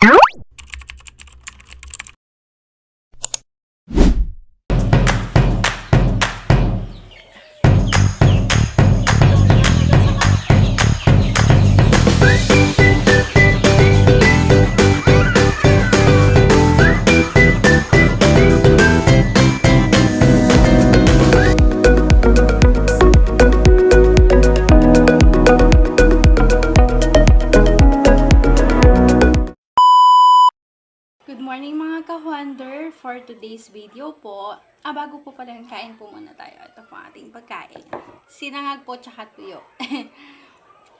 Good morning mga ka-wonder. For today's video po, bago po pala yung kain po muna tayo. Ito po ating pagkain. Sinangag po tsaka tuyo.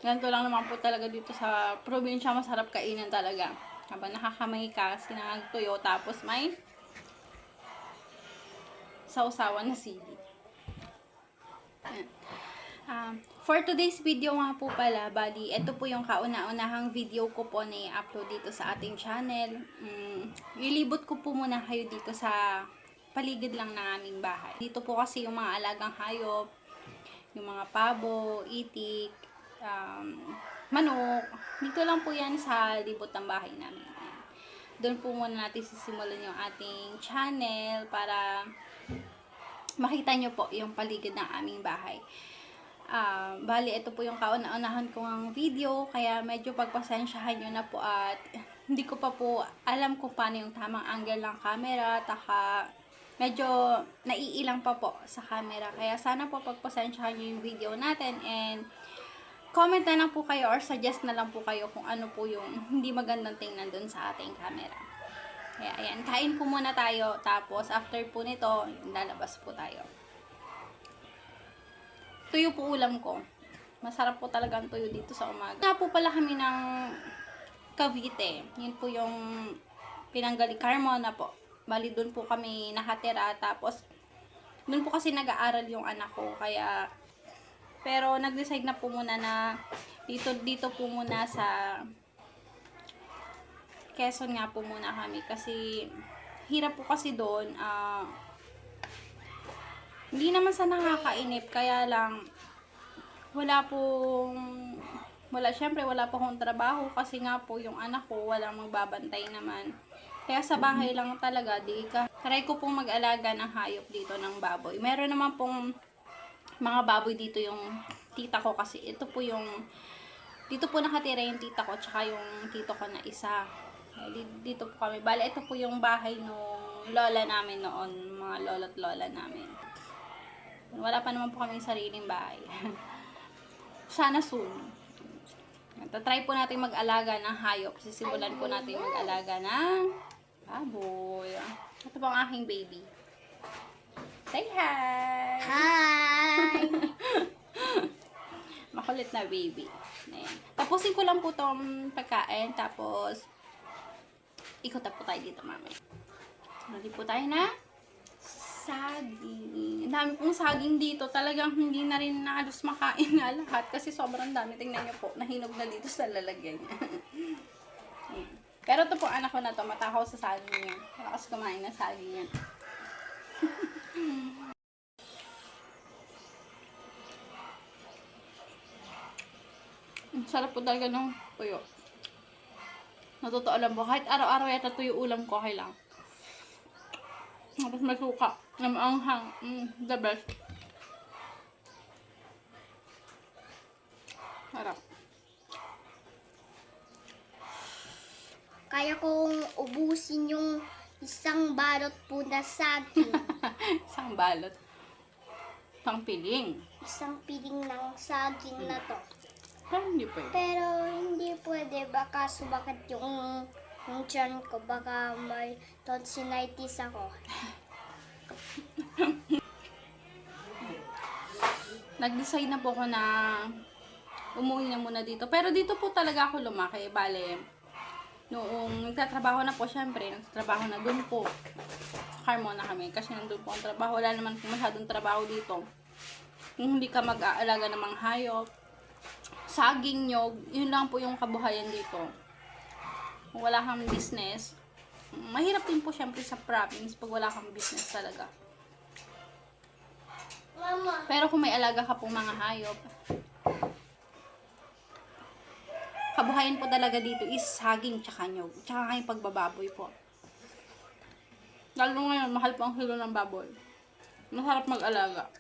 Ganito lang naman po talaga dito sa probinsya. Masarap kainin talaga. Habang nakakamay ka, sinangag tuyo. Tapos may sausawan na sili. For today's video nga po pala, bali, ito po yung kauna-unahang video ko po na i-upload dito sa ating channel. Ilibot ko po muna kayo dito sa paligid lang ng aming bahay. Dito po kasi yung mga alagang hayop, yung mga pabo, itik, manok. Dito lang po yan sa libot ng bahay namin. Doon po muna natin sisimulan yung ating channel para makita nyo po yung paligid ng aming bahay. Bali, ito po yung kauna-unahan kong video, kaya medyo pagpasensyahan nyo na po at hindi ko pa po alam kung paano yung tamang angle ng camera, taka medyo naiilang pa po sa camera, kaya sana po pagpasensyahan nyo yung video natin and comment na lang po kayo or suggest na lang po kayo kung ano po yung hindi magandang tingnan dun sa ating camera. Kaya ayan, kain po muna tayo, tapos after po nito, lalabas po tayo. Tuyo po ulam ko. Masarap po talaga ang tuyo dito sa umaga. Nga po pala kami ng Cavite. Yun po yung Pinanggali Carmona po. Bali doon po kami nakatira. Tapos doon po kasi nag-aaral yung anak ko. Kaya pero nag-decide na po muna na dito po muna sa Quezon nga po muna kami. Kasi hirap po kasi doon. Hindi naman sa nakakainip, kaya lang syempre wala po akong trabaho kasi nga po yung anak ko walang magbabantay naman. Kaya sa bahay lang talaga, try ko pong mag-alaga ng hayop dito ng baboy. Meron naman pong mga baboy dito yung tita ko kasi dito po nakatira yung tita ko tsaka yung tito ko na isa. Dito po kami. Bale, ito po yung bahay nung lola namin noon, mga lolo't lola namin. Wala pa naman po kaming sariling bahay. Sana soon. Try po natin mag-alaga ng hayop. Sisimulan po natin mag-alaga ng baboy. Ito po ang aking baby. Say hi! Hi! Makulit na baby. Ayan. Tapusin ko lang po itong pagkain. Tapos, ikot na po tayo dito mamaya. Sunod po tayo na saging. Ang dami pong saging dito. Talagang hindi na rin halos makain na lahat. Kasi sobrang dami. Tingnan nyo po. Nahinog na dito sa lalagyan niya. Pero ito po anak ko na to. Matakaw sa saging niya. Malakas kumain na saging niya. Ang sarap po talaga ng tuyo. Natotoo lang po. Kahit araw-araw yata tuyo ulam ko, okay lang. Tapos may suka na maanghang. The best. Harap. Kaya kong ubusin yung isang balot po na saging. Isang balot. Isang piling. Isang piling ng saging na to. Parang hindi pwede. Pero hindi pwede. Baka sumakit yung tiyan ko. Baka may tonsillitis ako. Nag-decide na po ako na umuwi na muna dito. Pero dito po talaga ako lumaki. Bale, noong nagtatrabaho na po, syempre, nagtatrabaho na dun po. Sa Carmona kami. Kasi nandun po ang trabaho. Wala naman po masyadong trabaho dito. Kung hindi ka mag-aalaga ng mga hayop, saging, nyog, yun lang po yung kabuhayan dito. Kung wala kang business, mahirap din po syempre sa province pag wala kang business talaga. Mama. Pero kung may alaga ka pong mga hayop, kabuhayan buhayin po talaga dito is saging tsaka nyog. Tsaka kayong pagbababoy po. Lalo ngayon, mahal po ang kilo ng baboy. Masarap mag-alaga.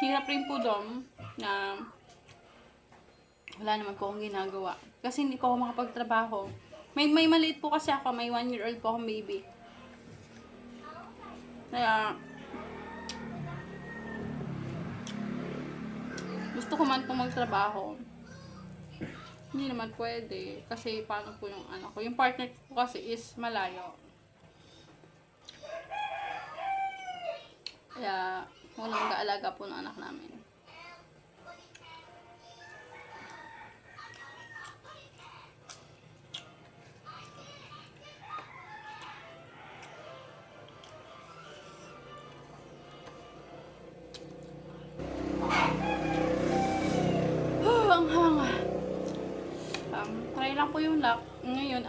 Hirap rin po doon na wala naman po akong ginagawa. Kasi hindi po ako makapagtrabaho. May maliit po kasi ako. May 1-year-old po akong baby. Kaya, gusto ko man pong magtrabaho. Hindi naman pwede. Kasi paano po yung anak ko. Yung partner ko kasi is malayo. Kaya, walang gaalaga po ng anak namin. Ang hanga. Try lang po yung luck. Ngayon,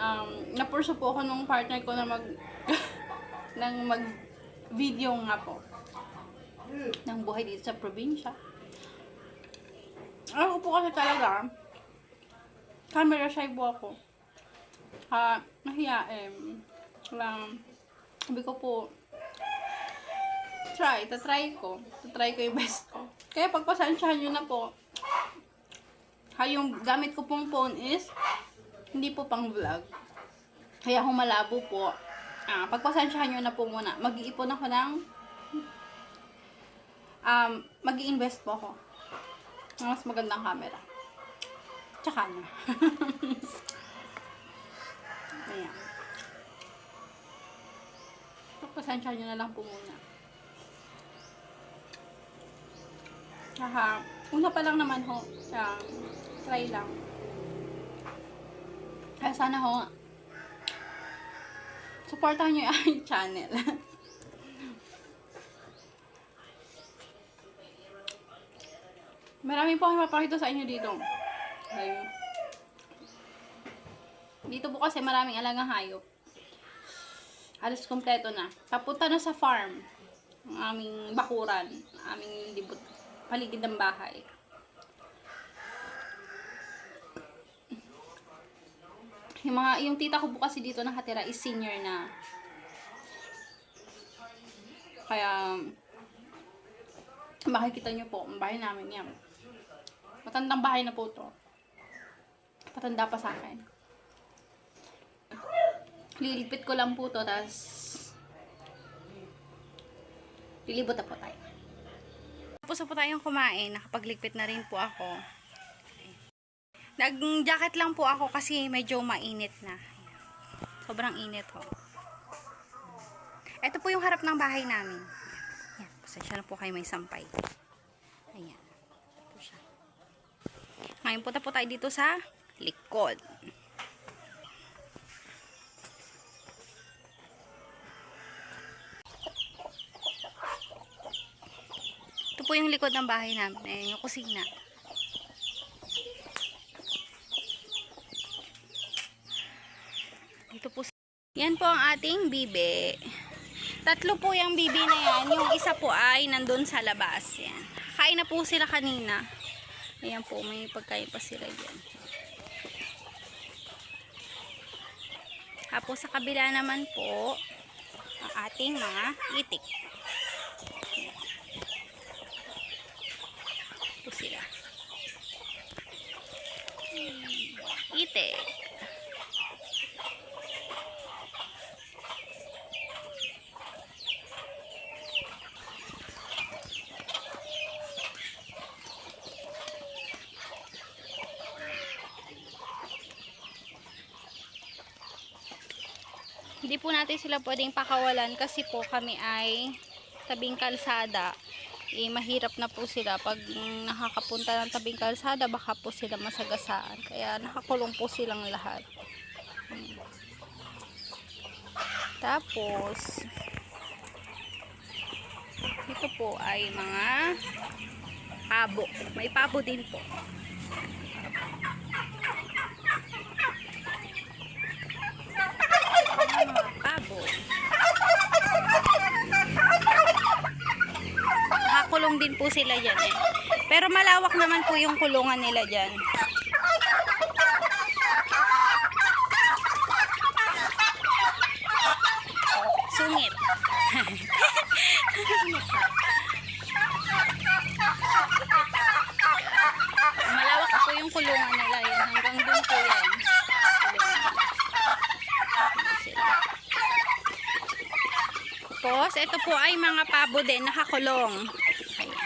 napurso po ako nung partner ko na mag video nga po ng buhay dito sa probinsya. Ako po kasi talaga camera shy po ako. Nahiyain. Sabi ko po, tatry ko yung best ko. Kaya pagpasensyahan nyo na po. Yung gamit ko pong phone is hindi po pang vlog. Kaya humalabo po. Pagpasensyahan nyo na po muna. Mag-iipon ako ng mag-i-invest po ako ng mas magandang camera. Tsaka na. Ayan. Pagpasensyahan nyo na lang po muna. Una pa lang naman ho. Try lang. Kaya sana ho, supportahan nyo yung aking channel. Marami po akong mapakita sa inyo dito. Ayun. Dito po kasi maraming alagang hayop. Halos kompleto na. Papunta na sa farm. Ang aming bakuran. Aming libot. Paligid ng bahay. Yung tita ko po kasi dito nakatira is senior na. Kaya makikita nyo po ang bahay namin yan. Matandang bahay na po to. Patanda pa sa akin. Lilipit ko lang po to, tas lilibot na po tayo. Tapos na po tayong kumain. Nakapagligpit na rin po ako. Nag-jacket lang po ako kasi medyo mainit na. Sobrang init ho. Ito po yung harap ng bahay namin. Ayan. Pasensya na po kayo may sampay. Ayan. Ito po siya. Ngayon punta po tayo dito sa likod. Ito po yung likod ng bahay namin. Ayan yung kusina. Dito po. Yan po ang ating bibe. Tatlo po yung bibe na yan. Yung isa po ay nandun sa labas. Yan. Kain na po sila kanina. Ayan po, may pagkain pa sila dyan. Tapos sa kabila naman po, ang ating mga itik. Ayan. Ito sila. Itik. Hindi po natin sila pwedeng pakawalan kasi po kami ay tabing kalsada. Mahirap na po sila. Pag nakakapunta ng tabing kalsada, baka po sila masagasaan. Kaya nakakulong po silang lahat. Tapos, ito po ay mga pabo. May pabo din po. baboy. Nakakulong din po sila dyan eh. Pero malawak naman po yung kulungan nila dyan. Sungit. Malawak po yung kulungan nila yun. Hanggang dun po yan. Tapos, ito po ay mga pabo din, nakakulong. Ayan.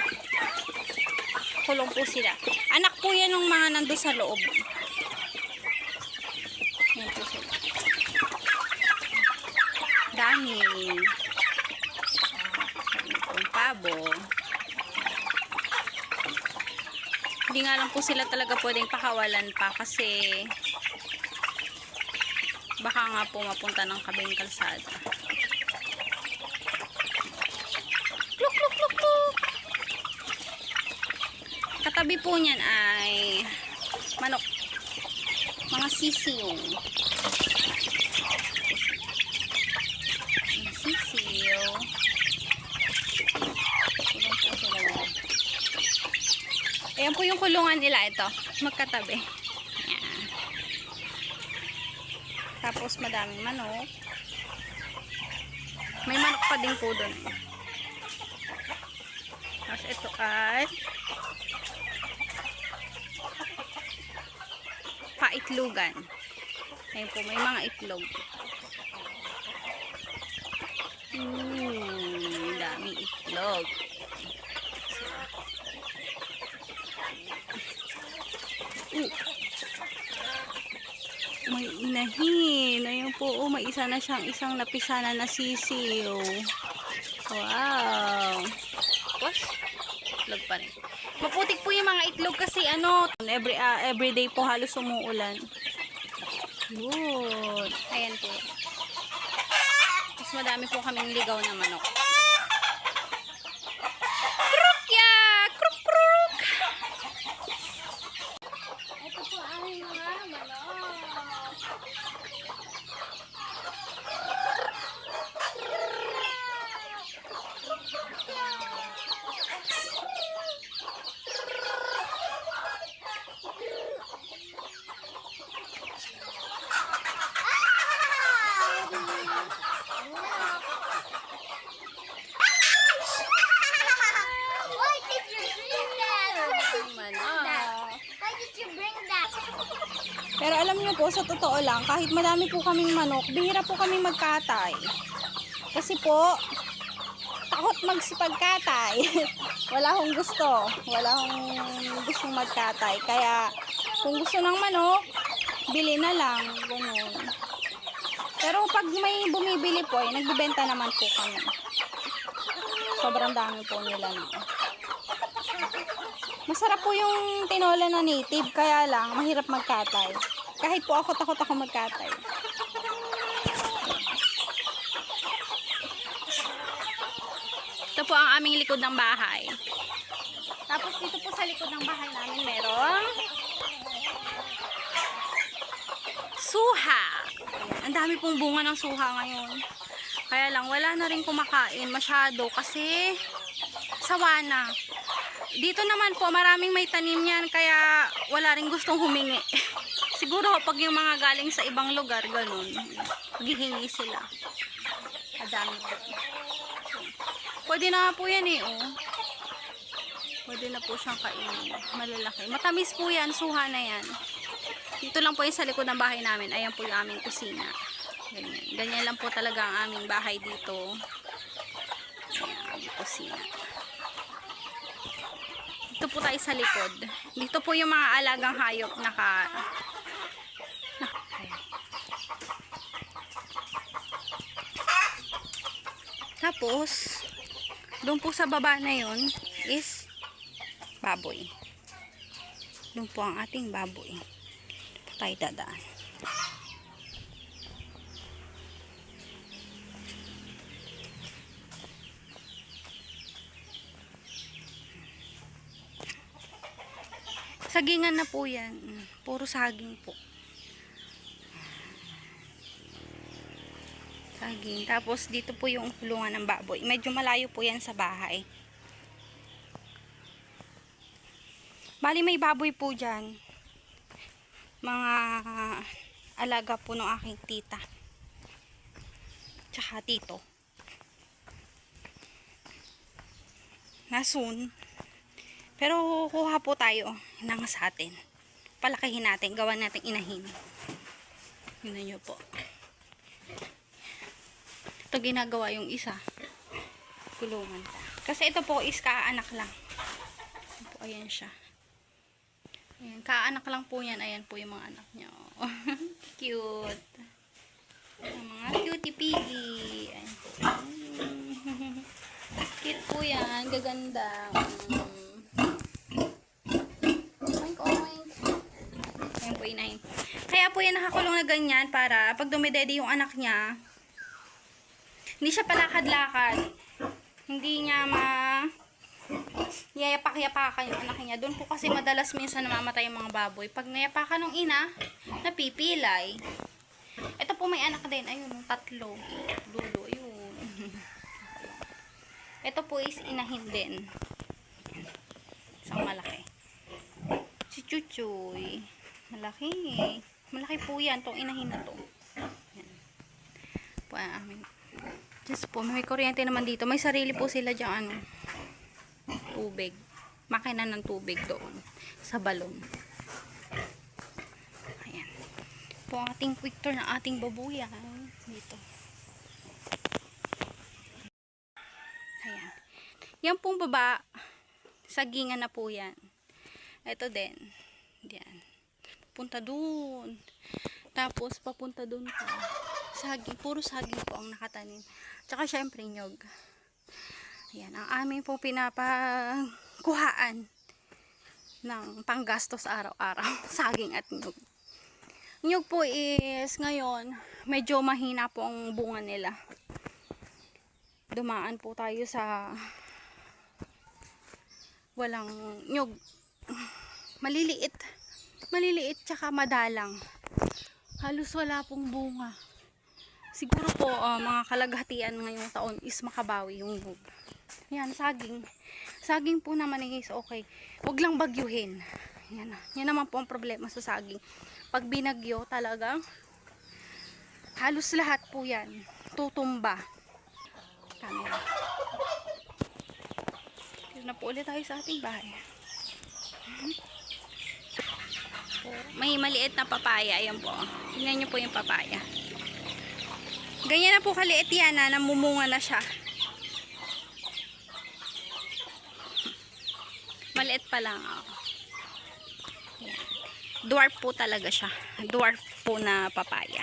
Kulong po sila. Anak po yan ng mga nandun sa loob. Yan po sila. Dami. Yung pabo. Hindi nga lang po sila talaga pwedeng pakawalan pa kasi baka nga po mapunta ng kabing kalsada. Kluk, kluk, kluk, kluk. Katabi po niyan ay manok. Mga sisiyo. Sisiyo. Kulong po sila yan. Ayan po yung kulungan nila ito. Magkatabi. Ayan. Tapos madaming manok. May manok pa din po doon. Tapos ito ay paitlugan. Ayan po, may mga itlog. Daming itlog. May inahin. Ayun po, may isa na siyang isang napisana na sisiyo. Wow. Tapos, itlog pa rin. Maputik po yung mga itlog kasi everyday po halos umuulan. Good. Ayan po. Tapos madami po kaming ligaw na manok. Krukya! Kruk kruk! Ito po ang mga manok. Why did you bring that? Why did you bring that? Pero alam niyo po, sa totoo lang, kahit madami po kaming manok, bihira po kaming magkatay. Kasi po, takot magsipagkatay. Wala akong gusto. Wala akong gustong magkatay. Kaya, kung gusto ng manok, bili na lang. Ganun. Pero pag may bumibili po, nagbibenta naman po kami. Sobrang dami po nila na. Masarap po yung tinola na native, kaya lang, mahirap magkatay. Kahit po ako, takot ako magkatay. Ito po ang aming likod ng bahay. Tapos dito po sa likod ng bahay namin merong suha. Ang dami pong bunga ng suha ngayon. Kaya lang, wala na rin kumakain masyado kasi sawa na. Dito naman po, maraming may tanim yan, kaya wala rin gustong humingi. Siguro pag yung mga galing sa ibang lugar, ganun, maghihingi sila. Kadami po. Pwede na po yan eh, oh. Pwede na po siyang kainin. Malalaki. Matamis po yan, suha na yan. Dito lang po yung sa likod ng bahay namin. Ayan po yung aming kusina. Ganyan. Ganyan lang po talaga ang aming bahay dito. Ayan, aming kusina. Dito po tayo sa likod. Dito po yung mga alagang hayop Tapos, doon po sa baba na yon is baboy. Doon po ang ating baboy. Dito po tayo dadaan. Sagingan na po yan. Puro saging po. Saging. Tapos dito po yung kulungan ng baboy. Medyo malayo po yan sa bahay. Bali may baboy po dyan. Mga alaga po ng aking tita. Tsaka tito. Nasun. Pero kuha po tayo ng sa atin. Palakihin natin. Gawan natin inahin. Yun nyo po. Ito ginagawa yung isa. Kulungan. Kasi ito po is kaanak lang. Ayan po, ayan siya. Ayan, kaanak lang po yan. Ayan po yung mga anak niya. Cute. Ang mga cutie piggy. Ayan po. Cute po yan. Gaganda. Oink, oink. Ayan po inahin. Kaya po yan nakakulong na ganyan para pag dumidede yung anak niya, hindi siya palakad-lakad. Hindi niya yayapak-yapakan yung anak niya. Doon po kasi madalas minsan namamatay yung mga baboy. Pag nayapakan ng ina, napipilay. Ito po may anak din. Ayun, 3. Dudo, ayun. Ito po is inahin din. Isang malaki. Si Chuchoy. Malaki. Malaki po yan. Itong inahin na to. Yan. Po ang amin. Just po, may kuryente naman dito. May sarili po sila dyan, tubig. Makina ng tubig doon. Sa balon. Ayan. Po ang ating quick tour ng ating babuyan. Dito. Ayan. Yan pong baba. Sagingan na po yan. Ito din. Yan. Papunta doon. Tapos, papunta doon po. Saging. Puro saging po ang nakatanim. Tsaka syempre nyog. Ayan, ang aming po pinapakuhaan ng panggastos araw-araw. Saging at nyog. Nyog po is ngayon, medyo mahina po ang bunga nila. Dumaan po tayo sa walang nyog. Maliliit. Maliliit tsaka madalang. Halos wala pong bunga. Siguro po, mga kalaghatian ngayong taon is makabawi yung nyug. Yan, saging. Saging po naman is okay. Huwag lang bagyuhin. Yan, yan naman po ang problema sa saging. Pag binagyo talagang halos lahat po yan tutumba. Camera. Dito na po ulit tayo sa ating bahay. May maliit na papaya. Ayan po. Tingnan nyo po yung papaya. Ganyan na po kaliit yan na namumunga na siya. Maliit pa lang. Oh. Dwarf po talaga siya. Dwarf po na papaya.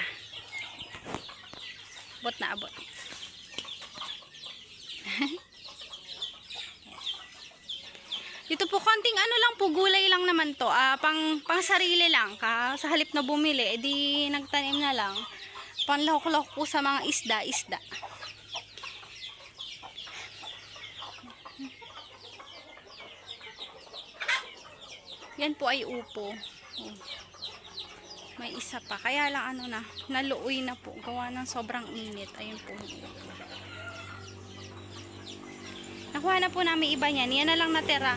Abot na abot. Dito po konting ano lang po, gulay lang naman to. Pang sarili lang. Sa halip na bumili, edi nagtanim na lang. Panlahok-lahok po sa mga isda. Yan po ay upo. May isa pa. Kaya lang ano na, naluoy na po. Gawa ng sobrang init. Ayun po. Nakuha na po namin iba niyan. Yan na lang natira.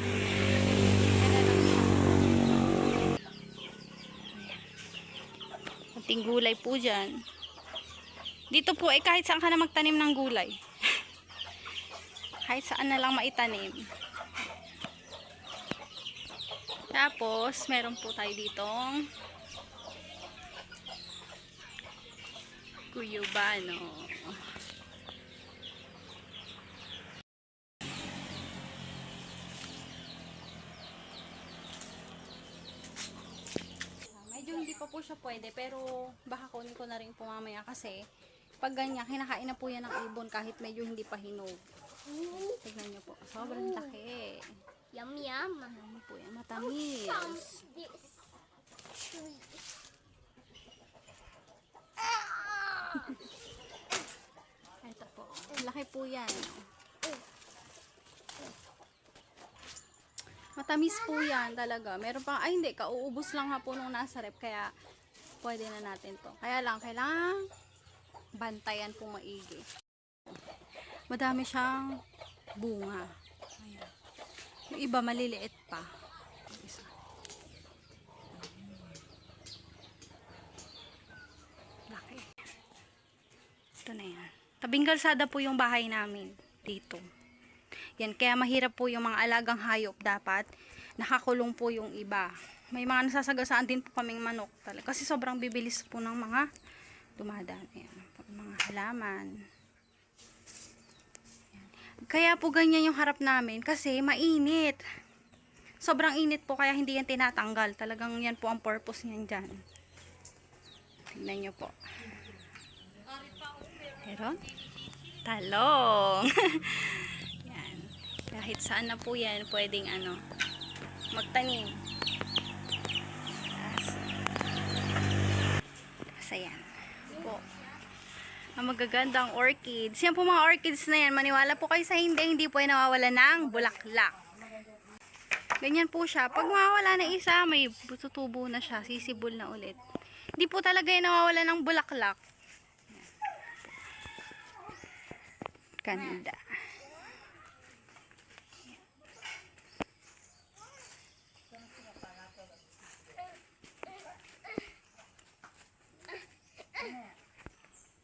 Ating gulay po dyan. Dito po kahit saan ka na magtanim ng gulay. Kahit saan na lang maitanim. Tapos, meron po tayo ditong guyabano. Medyo hindi pa po siya pwede, pero baka kunin ko na rin po mamaya kasi pag ganyan, kinakain na po yan ng ibon kahit medyo hindi pa hinog. Tignan nyo po. Sobrang laki. Yum, yum. Ano po yan? Matamis. Ito po. Laki po yan. Matamis po yan talaga. Meron pang, ay hindi, kauubos lang nga po nung nasa rep. Kaya pwede na natin to. Kaya lang, kailangan bantayan po maigi. Madami siyang bunga. Ayan. Yung iba maliliit pa. Yung isa. Laki. Ito na yan. Tabing kalsada po yung bahay namin dito. Yan, kaya mahirap po yung mga alagang hayop dapat. Nakakulong po yung iba. May mga nasasagasaan din po kaming manok talaga. Kasi sobrang bibilis po ng mga dumadaan. Ayan, mga halaman. Ayan. Kaya po ganyan yung harap namin kasi mainit. Sobrang init po kaya hindi yan tinatanggal. Talagang yan po ang purpose niyan dyan. Tingnan nyo po. Meron? Talong. Yan. Kahit saan na po yan, pwedeng magtanim. Ayan. Po. Ang magagandang orchids. Yan po mga orchids na yan. Maniwala po kayo sa hindi po yan nawawala ng bulaklak. Ganyan po siya. Pag mawawala na isa, may tutubo na siya. Sisibol na ulit. Hindi po talaga yan nawawala ng bulaklak. Ganda.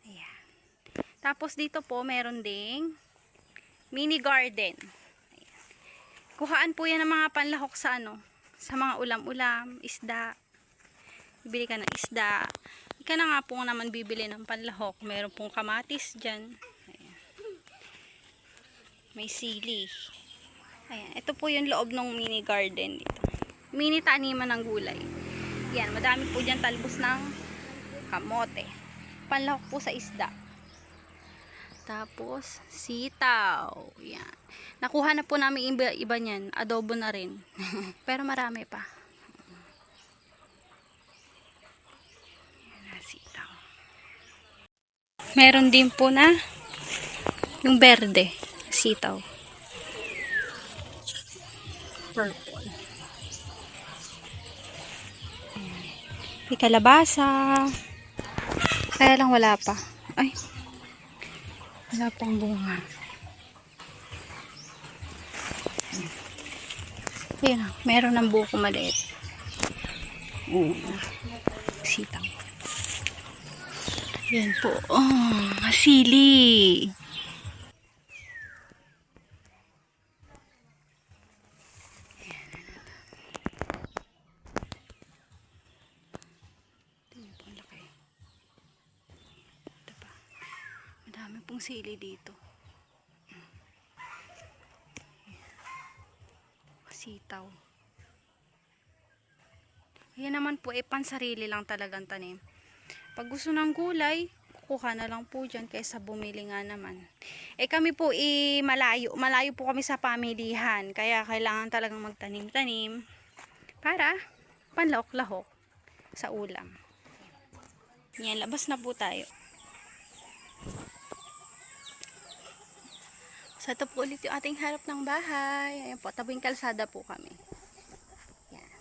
Ayan. Tapos dito po meron ding mini garden. Ayan. Kuhaan po yan ng mga panlahok sa sa mga ulam-ulam, isda. Bibili ka ng isda. Ika na nga po naman bibili ng panlahok. Meron pong kamatis dyan. May sili. Ayan. Ito po yung loob ng mini garden dito. Mini taniman ng gulay. Yan. Madami po dyan talbos ng kamote. Panlahok po sa isda. Tapos, sitaw. Yan. Nakuha na po namin iba niyan. Adobo na rin. Pero marami pa. Yan, sitaw. Meron din po na yung berde. Sitaw. Purple. Ayan. May kalabasa. Kaya lang wala pa. Ay. Wala pang bunga. Ayan. Meron ng buko maliit. Sitaw. Ayan po. Oh, sili. Madami pong sili dito. Sitaw. Ayan naman po, pansarili lang talagang tanim. Pag gusto ng gulay, kukuha na lang po dyan kaysa bumili nga naman. Kami po, malayo. Malayo po kami sa pamilihan. Kaya kailangan talagang magtanim-tanim para panlahok-lahok sa ulam. Yan, labas na po tayo. So, ito po ulit yung ating harap ng bahay. Ayan po, tabing kalsada po kami. Yan.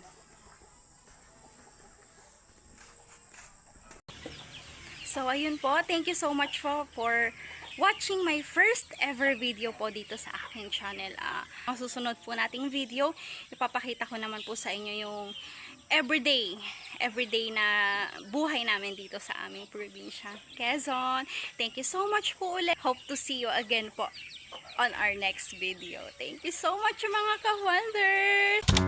So, ayun po. Thank you so much for watching my first ever video po dito sa aking channel. Ang susunod po nating video, ipapakita ko naman po sa inyo yung everyday na buhay namin dito sa aming probinsya, Quezon. Thank you so much po ulit. Hope to see you again po on our next video. Thank you so much mga ka-wonders!